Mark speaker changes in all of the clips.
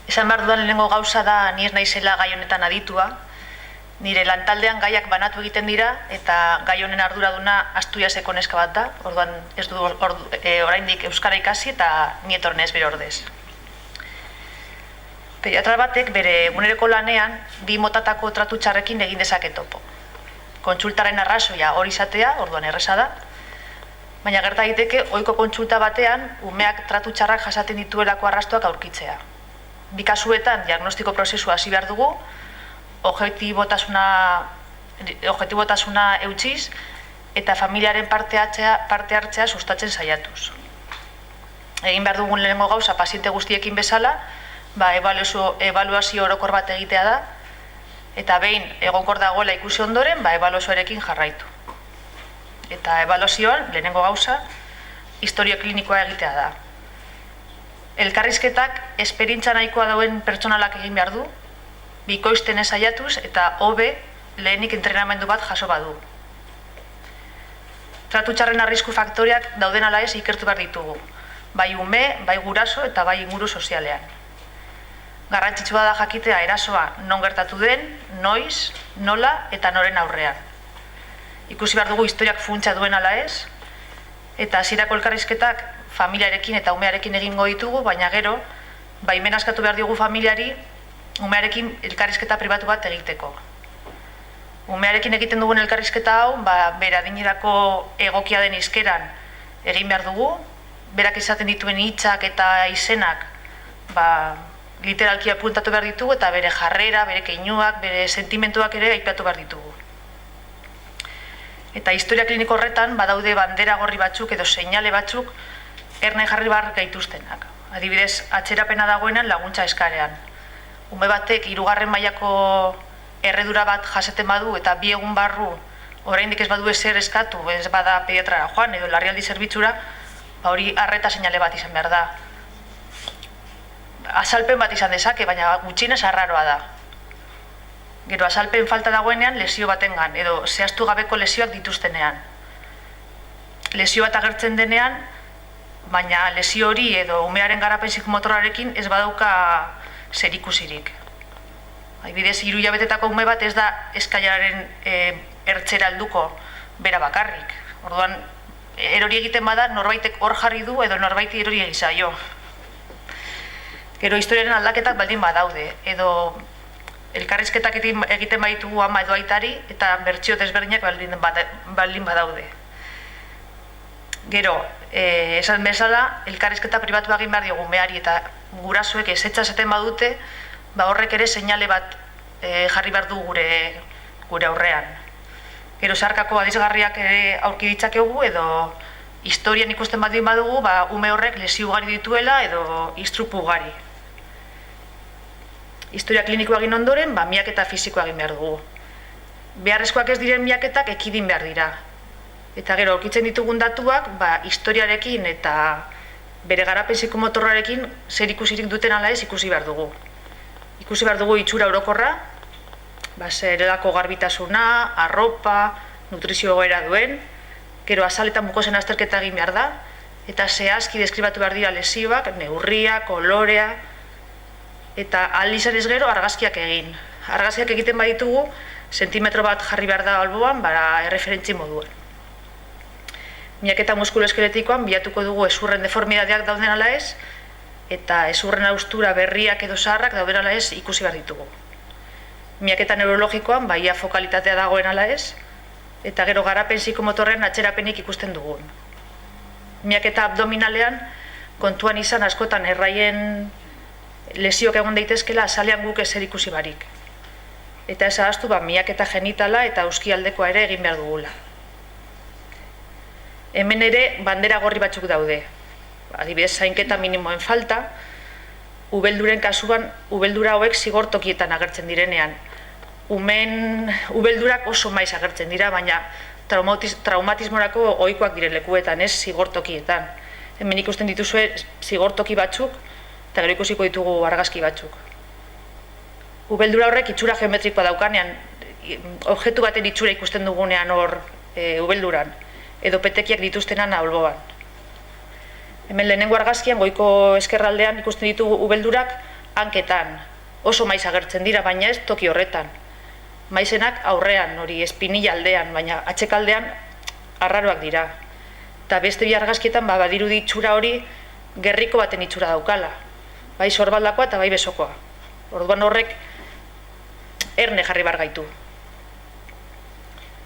Speaker 1: Esan behar dudan lehenengo gauza da ni ez naizela gai honetan aditua. Nire lantaldean gaiak banatu egiten dira eta gai honen arduraduna Asturiaseko neska bat da. Orduan ez du oraindik euskara ikasi eta ni etorri naiz bere ordez. Pediatra batek bere eguneroko lanean bi motatako tratu txarrekin egin dezake topo. Kontsultaren arrazoia hori izatea, orduan erresa da, baina gerta daiteke ohiko kontsulta batean umeak tratu txarrak jasaten dituelako arrastoak aurkitzea. Bi kasuetan diagnostiko prozesua hasi behar dugu, objektibotasuna eutsiz eta familiaren parte hartzea sustatzen saiatuz. Egin behar dugun lehenengo gauza paziente guztiekin bezala, ebaluazio orokor bat egitea da, eta behin egonkor dagoela ikusi ondoren, ebaluazioarekin jarraitu. Eta ebaluazioan, lehenengo gauza, historia klinikoa egitea da. Elkarrizketak esperientzia nahikoa dauen pertsonalak egin behar du, bikoizten ez saiatuz eta hobe lehenik entrenamendu bat jaso badu. Tratu txarren arrisku faktoreak dauden ala ez ikertu behar ditugu, bai ume, bai guraso eta bai inguru sozialean. Garrantzitsua da jakitea erasoa non gertatu den, noiz, nola eta noren aurrean. Ikusi behar dugu historiak funtsa duen ala ez, eta hasierako elkarrizketak familiarekin eta umearekin egingo ditugu, baina gero, baimen askatu behar diogu familiari umearekin elkarrizketa pribatu bat egiteko. Umearekin egiten dugun elkarrizketa hau, bere adinerako egokia den hizkeran egin behar dugu, berak izaten dituen hitzak eta izenak literalki apuntatu behar ditugu eta bere jarrera, bere keinuak, bere sentimentuak ere aipatu behar ditugu. Eta historia kliniko horretan badaude bandera gorri batzuk edo seinale batzuk erne jarri behar gaituztenak. Adibidez, atzerapena dagoenan laguntza eskarean. Ume batek 3. mailako erredura bat jaseten badu eta 2 egun barru oraindik ez badu ezer eskatu, ez bada pediatrara joan edo larrialdi zerbitzura, hori arreta seinale bat izan behar da. Azalpen bat izan dezake, baina gutxienez arraroa da. Gero azalpen falta dagoenean lesio batengan edo zehaztu gabeko lesioak dituztenean. Lesio bat agertzen denean, baina lesio hori edo umearen garapen psikomotorarekin ez badauka zerikusirik. Adibidez, 3 hilabetetako ume bat ez da eskaileraren ertzera helduko bera bakarrik. Orduan, erori egiten bada norbaitek hor jarri du edo norbaiti erori egin zaio. Gero historiaren aldaketak baldin badaude, edo elkarrizketak egiten baditugu ama edo aitari eta bertsio desberdinak baldin badaude. Gero, esan bezala, elkarrizketa pribatu egin behar diogu umeari eta gurasoek ezetza esaten badute, horrek ere seinale bat jarri behar du gure aurrean. Gero, zeharkako adizgarriak ere aurki ditzakegu edo historian ikusten baldin badugu, ume horrek lesio ugari dituela edo istrupu ugari. Historia klinikoa egin ondoren, miaketa fisikoa egin behar dugu. Beharrezkoak ez diren miaketak ekidin behar dira. Eta gero, aurkitzen ditugun datuak, historiarekin eta bere garapen psikomotorrarekin zer ikusirik duten ala ez ikusi behar dugu. Ikusi behar dugu itxura orokorra, zerelako garbitasuna, arropa, nutrizio egoera duen, gero azaletan mukosen azterketa egin behar da, eta zehazki deskribatu behar dira lesioak, neurria, kolorea, eta aldizan ez gero argazkiak egin. Argazkiak egiten baditugu, sentimetro bat jarri behar da alboan, erreferentzi moduan. Miaketa muskuloeskeletikoan bilatuko dugu ezurren deformidadeak dauden ala ez, eta ezurren haustura berriak edo zaharrak dauden ala ez ikusi behar ditugu. Miaketa neurologikoan ia fokalitatea dagoen ala ez, eta gero garapen psikomotorren atzerapenik ikusten dugun. Miaketa abdominalean kontuan izan askotan erraien lesioak egon daitezkela azalean guk ezer ikusi barik. Eta ez ahaztu miaketa genitala eta auskialdekoa ere egin behar dugula. Hemen ere bandera gorri batzuk daude. Adibidez, zainketa minimoen falta, ubelduren kasuan, ubeldura hauek zigortokietan agertzen direnean. Ubeldurak oso maiz agertzen dira, baina traumatismorako ohikoak diren lekuetan, ez zigortokietan. Hemen ikusten dituzue zigortoki batzuk, eta gero ikusiko ditugu argazki batzuk. Ubeldura horrek itxura geometrikoa daukanean, objektu baten itxura ikusten dugunean hor ubelduran, edo petekiak dituztenan alboan. Hemen lehenengo argazkian, goiko eskerraldean ikusten ditugu ubeldurak hanketan oso maiz agertzen dira, baina ez toki horretan. Maizenak aurrean, hori espinilla aldean, baina atxekaldean arraroak dira. Eta beste bi argazkietan badirudi itxura hori gerriko baten itxura daukala. Bai sorbaldakoa eta bai besokoa. Orduan horrek erne jarri bar gaitu.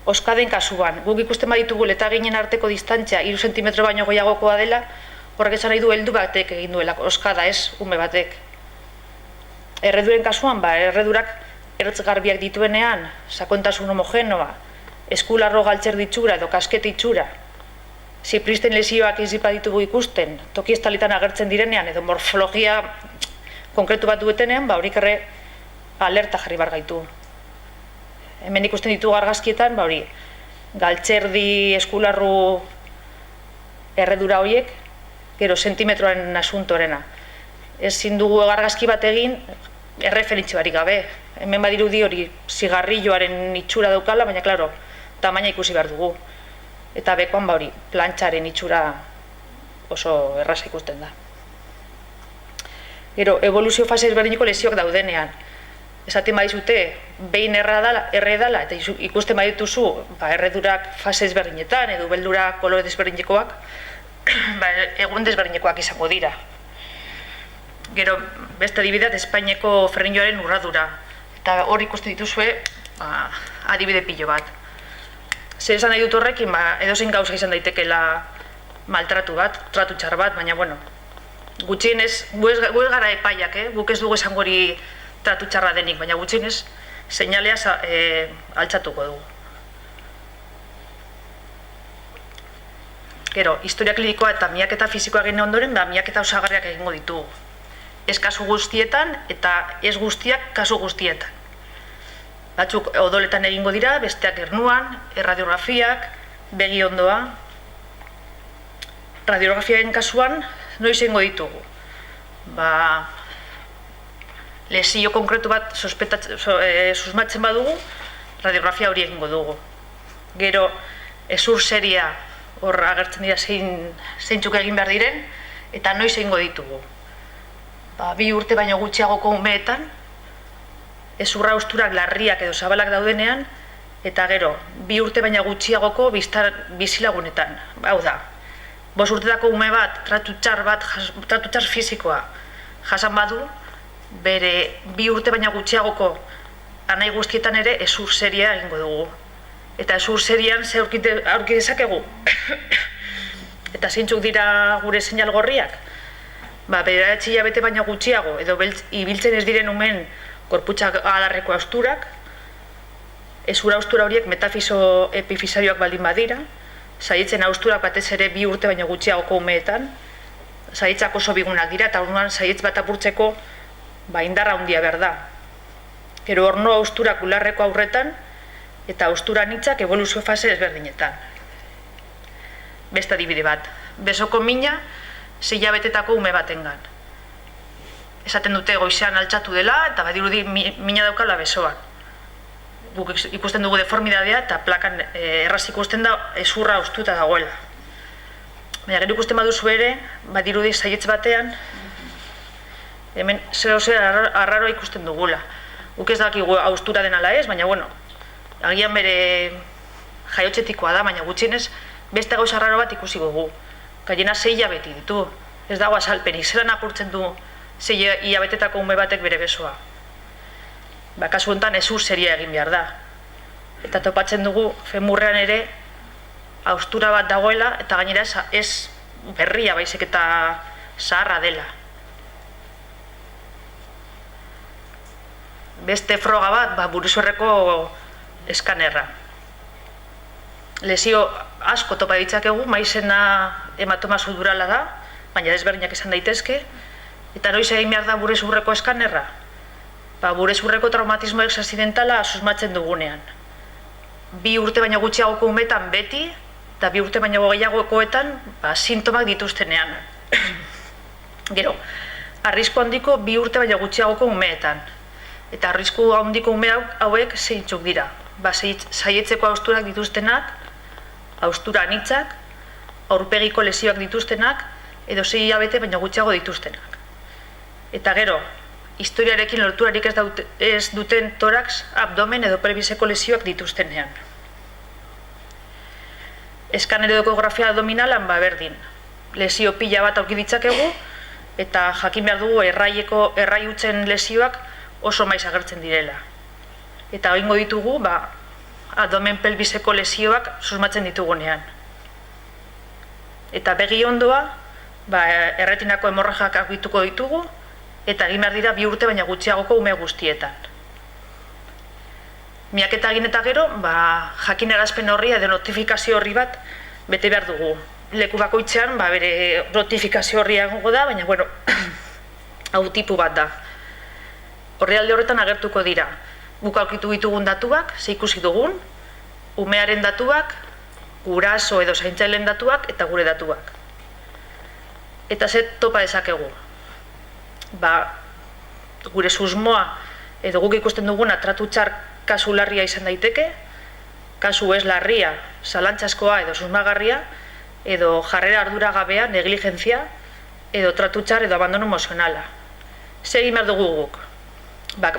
Speaker 1: Oskaden kasuan, guk ikusten baditugu letaginen arteko distantzia 3 zentimetro baino gehiagokoa dela, horrek esan nahi du heldu batek egin duela, oskada ez, ume batek. Erreduren kasuan, erredurak ertz garbiak dituenean, sakontasun homogenoa, eskularro galtzer ditxura edo kasket itxura, zipristen lesioak izipa ditugu ikusten, toki estalitan agertzen direnean edo morfologia konkretu bat duetenean, horik erre alerta jarri bar gaitu. Hemen ikusten ditugu argazkietan, hori, galtzerdi eskularru erredura horiek, gero sentimetroaren asuntorena. Ezin dugu argazki bat egin erreferentzi barik gabe. Hemen badirudi hori zigarrilloaren itxura daukala, baina, klaro, tamaina ikusi behar dugu. Eta bekoan, hori, plantxaren itxura oso erraza ikusten da. Gero, evoluzio fase ezberdineko lesioak daudenean. Esaten badizute, behin erre dala, eta ikusten badituzu, erredurak fase ezberdinetan, edo beldurak kolore desberdinekoak, egun desberdinekoak izango dira. Gero, beste adibidea, Espainiako ferrinioaren urradura. Eta hor ikusten dituzue, adibide pilo bat. Zer esan nahi dut horrekin, edozein gauza izan daitekela maltratu bat, tratu txar bat, baina, bueno, gutxienez, gu ez gara epaiak, guk ez dugu esan hori tratu txarra denik, baina gutxienez, seinalea altxatuko dugu. Gero, historia klinikoa eta miaketa fisikoa egin ondoren, miaketa osagarriak egingo ditugu. Ez kasu guztietan eta ez guztiak kasu guztietan. Batzuk odoletan egingo dira, besteak gernuan, erradiografiak, begi ondoa. Radiografiaren kasuan, noiz egingo ditugu. Lesio konkretu bat susmatzen badugu, radiografia hori egingo dugu. Gero, ezur seria hor agertzen dira zeintzuk egin behar diren, eta noiz egingo ditugu. 2 urte baino gutxiagoko umeetan, ezurra hausturak larriak edo zabalak daudenean, eta gero, 2 urte baino gutxiagoko bizilagunetan. Hau da, 5 urtetako ume bat, tratu txar fisikoa jasan badu, bere 2 urte baino gutxiagoko anai guztietan ere ezur seria egingo dugu. Eta ezur serian ze aurki dezakegu. Eta zeintzuk dira gure seinal gorriak? 9 hilabete baino gutxiago, edo ibiltzen ez diren umen gorputza adarreko hausturak, ezura haustura horiek metafiso epifisarioak baldin badira, saietzen hausturak batez ere 2 urte baino gutxiagoko umeetan, saietzak oso bigunak dira, eta orduan saietz bat apurtzeko indarra handia behar da. Gero horno hausturak ularreko aurretan, eta haustura anitzak evoluzio fase ezberdinetan. Beste adibide bat, besoko mina 6 hilabetetako ume batengan. Esaten dute goizean altxatu dela, eta badirudi mina daukala besoan. Guk ikusten dugu deformidadea, eta plakan erraz ikusten da ezurra haustuta dagoela. Baina gero ikusten baduzu ere, badirudi saietz batean, hemen zer arraroa ikusten dugula. Guk ez dakigu haustura den ala ez, baina bueno, agian bere jaiotzetikoa da, baina gutxienez beste gauza arraro bat ikusi dugu. Gainera 6 hilabete ditu, ez dago azalpenik, zelan apurtzen du 6 hilabetetako ume batek bere besoa. Kasu honetan ezur seria egin behar da. Eta topatzen dugu femurrean ere haustura bat dagoela, eta gainera ez berria baizik eta zaharra dela. Beste froga bat, buruzurreko eskanerra. Lesio asko topa ditzakegu, maizena hematoma sudurala da, baina desberdinak izan daitezke, eta noiz egin behar da burezurreko eskanerra? Burezurreko traumatismo exazidentala susmatzen dugunean. 2 urte baino gutxiagoko umetan beti, eta 2 urte baino gehiagokoetan sintomak dituztenean. Gero, arrisku handiko 2 urte baino gutxiagoko umeetan. Eta arrisku handiko ume hauek zeintzuk dira. Saietzeko hausturak dituztenak, haustura anitzak, aurpegiko lesioak dituztenak, edo 6 hilabete baino gutxiago dituztenak. Eta gero, historiarekin lorturarik ez duten torax, abdomen edo pelbiseko lesioak dituztenean. Eskanero ekografia abdominalan berdin. Lesio pila bat aurki ditzakegu, eta jakin behar dugu errai hutzen lesioak oso maiz agertzen direla. Eta egingo ditugu, abdomen pelbiseko lesioak susmatzen ditugunean. Eta begi ondoa, erretinako hemorrajak aurkituko ditugu, eta egin behar dira 2 urte baina gutxiagoko ume guztietan. Miaketa egin eta gero, jakinarazpen horri edo notifikazio horri bat bete behar dugu. Leku bakoitzean, bere notifikazio horri egongo da, baina, hau tipu bat da. Orrialde horretan agertuko dira. Guk aurkitu ditugun datuak, ze ikusi dugun, umearen datuak, guraso edo zaintzaileen datuak eta gure datuak. Eta ze topa dezakegu. Gure susmoa edo guk ikusten duguna tratu txar kasu larria izan daiteke, kasu ez larria, zalantzaskoa edo susmagarria, edo jarrera arduragabea, negligentzia, edo tratu txar edo abandono emozionala. Ze egin behar dugu guk?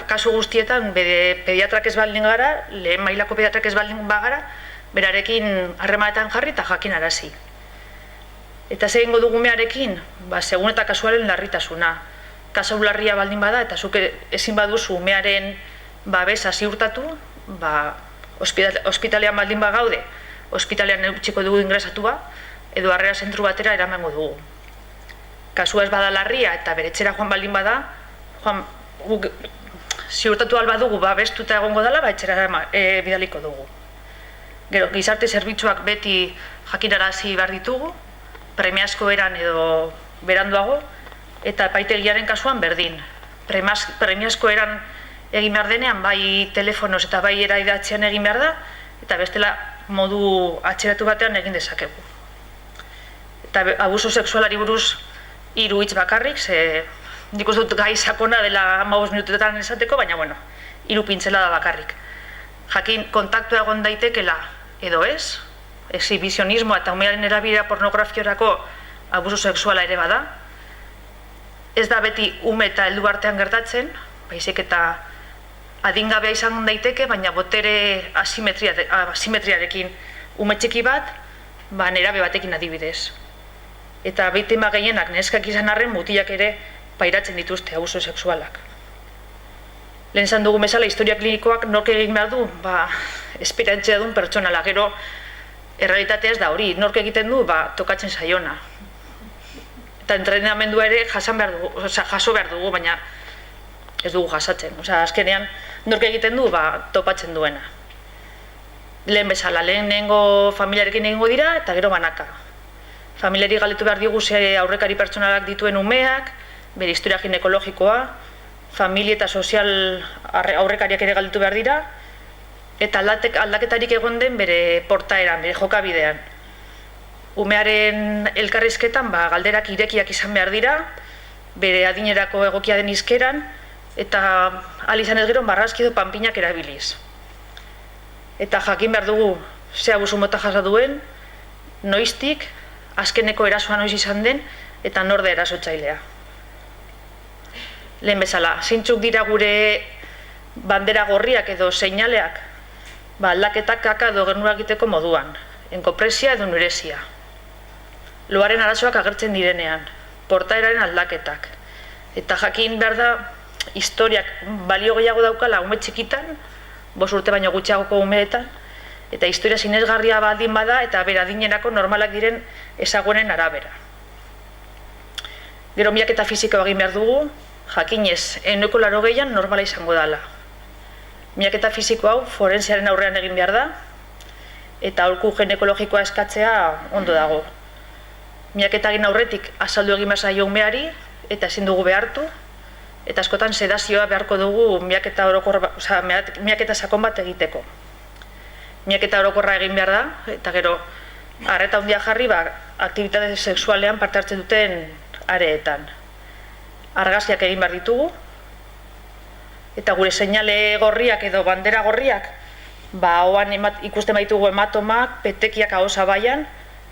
Speaker 1: Kasu guztietan, pediatrak ez baldin gara, lehen mailako pediatrak ez baldin bagara, berarekin harremanetan jarri eta jakinarazi. Eta ze egingo dugu umearekin? Segun eta kasuaren larritasuna. Kasu larria baldin bada, eta zuk ezin baduzu umearen babesa ziurtatu, ospitalean baldin bagaude, ospitalean eutxiko dugu ingresatua, edo harrera zentru batera eramango dugu. Kasua ez bada larria eta bere etxera joan baldin bada, ziurtatu alba dugu babestuta egongo dela, etxera bidaliko dugu. Gero, gizarte zerbitzuak beti jakinarazi behar ditugu, premiazko eran edo beranduago, eta epaitegiaren kasuan berdin. Premiazko eran egin behar denean, bai telefonoz eta bai eraidatzean egin behar da, eta bestela modu atxeratu batean egin dezakegu. Eta abuso sexualari buruz 3 hitz bakarrik, nik uste dut gai sakona dela 15 minutuetan esateko, baina 3 pintzela da bakarrik. Jakin kontaktua egon daitekela edo ez, exhibizionismoa eta umearen erabilera pornografiorako abuso sexuala ere bada. Ez da beti ume eta heldu artean gertatzen, baizik eta adingabea izan daiteke, baina botere asimetriarekin ume txiki bat, nerabe batekin adibidez. Eta biktima gehienak neskak izan arren mutilak ere pairatzen dituzte abuso sexualak. Lehen zan dugu bezala, historia klinikoak nork egin behar du, esperientzia duen pertsonala, gero errealitatea ez da hori, nork egiten du, tokatzen zaiona. Eta entrenamendua ere jaso behar dugu, baina ez dugu jasatzen. Azkenean, nork egiten du, topatzen duena. Lehen bezala, lehenengo familiarekin egingo dira, eta gero banaka. Familiari galetu behar digu ze aurrekari pertsonalak dituen umeak, bere historia ginekologikoa, familia eta sozial aurrekariak ere galdetu behar dira, eta aldaketarik egon den bere portaeran, bere jokabidean. Umearen elkarrizketan galderak irekiak izan behar dira, bere adinerako egokia den izkeran, eta izan ez gero marrazki edo panpinak erabiliz. Eta jakin behar dugu ze abusu mota jasa duen, noiztik, azkeneko erasoa noiz izan den, eta nor da erasotzailea. Lehen bezala, zeintzuk dira gure bandera gorriak edo seinaleak, aldaketak kaka edo genura egiteko moduan, enkopresia edo nuresia. Loaren arazoak agertzen direnean, portaeraren aldaketak. Eta jakin behar da, historiak balio gehiago daukala ume txikitan, 5 urte baino gutxiagoko umeetan, eta historia sinesgarria baldin bada eta bera adinerako normalak diren ezagunen arabera. Gero miaketa fisikoa egin behar dugu, jakinez, 80% normala izango dela. Miaketa fisiko hau forensearen aurrean egin behar da, eta aholku ginekologikoa eskatzea ondo dago. Miaketa egin aurretik azaldu egin behar zaio umeari, eta ezin dugu behartu, eta askotan sedazioa beharko dugu miaketa sakon bat egiteko. Miaketa orokorra egin behar da, eta gero arreta handia jarri aktibitate sexualean parte hartzen duten areetan. Argazkiak egin behar ditugu, eta gure seinale gorriak edo bandera gorriak, hoan ikusten baitugu hematomak, petekiak aho zabaian,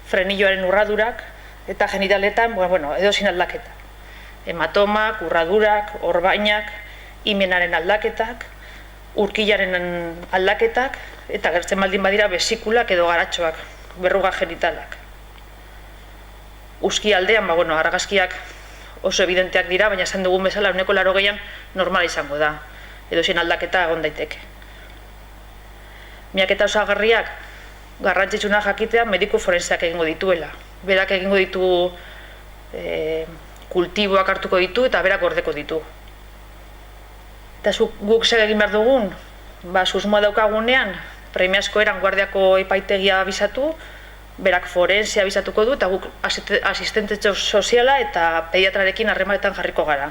Speaker 1: frenilloaren urradurak, eta genitaletan, edo zin aldaketa. hematomak, urradurak, orbainak, himenaren aldaketak, urkilaren aldaketak, eta gertzen baldin badira besikulak edo garatxoak, berruga genitalak. Uzki aldean, argazkiak oso evidenteak dira, baina esan dugun bezala 80% normala izango da, edo zein aldaketa egon daiteke. Miaketa osagarriak garrantzitsuna jakitea mediku forenseak egingo dituela. Berak egingo ditu kultiboak hartuko ditu eta berak gordeko ditu. Eta guk zer egin behar dugun, susmoa daukagunean, premiazko eran guardiako epaitegia abisatu, berak forensia abisatuko du, eta guk asistente soziala eta pediatrarekin harremanetan jarriko gara.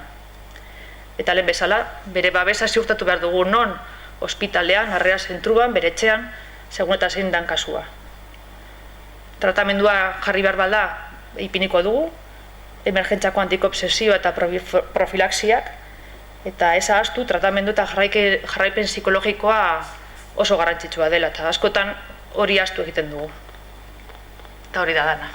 Speaker 1: Eta lehen bezala, bere babesa ziurtatu behar dugu non, ospitalean, harrera zentruan, bere etxean, segun eta zein dan kasua. Tratamendua jarri behar balda, ipiniko dugu, emergentzako antikobsesioa eta profilaxiak, eta ez ahaztu tratamendu eta jarraipen psikologikoa oso garrantzitsua dela, eta askotan hori ahaztu egiten dugu. Eta hori da dana.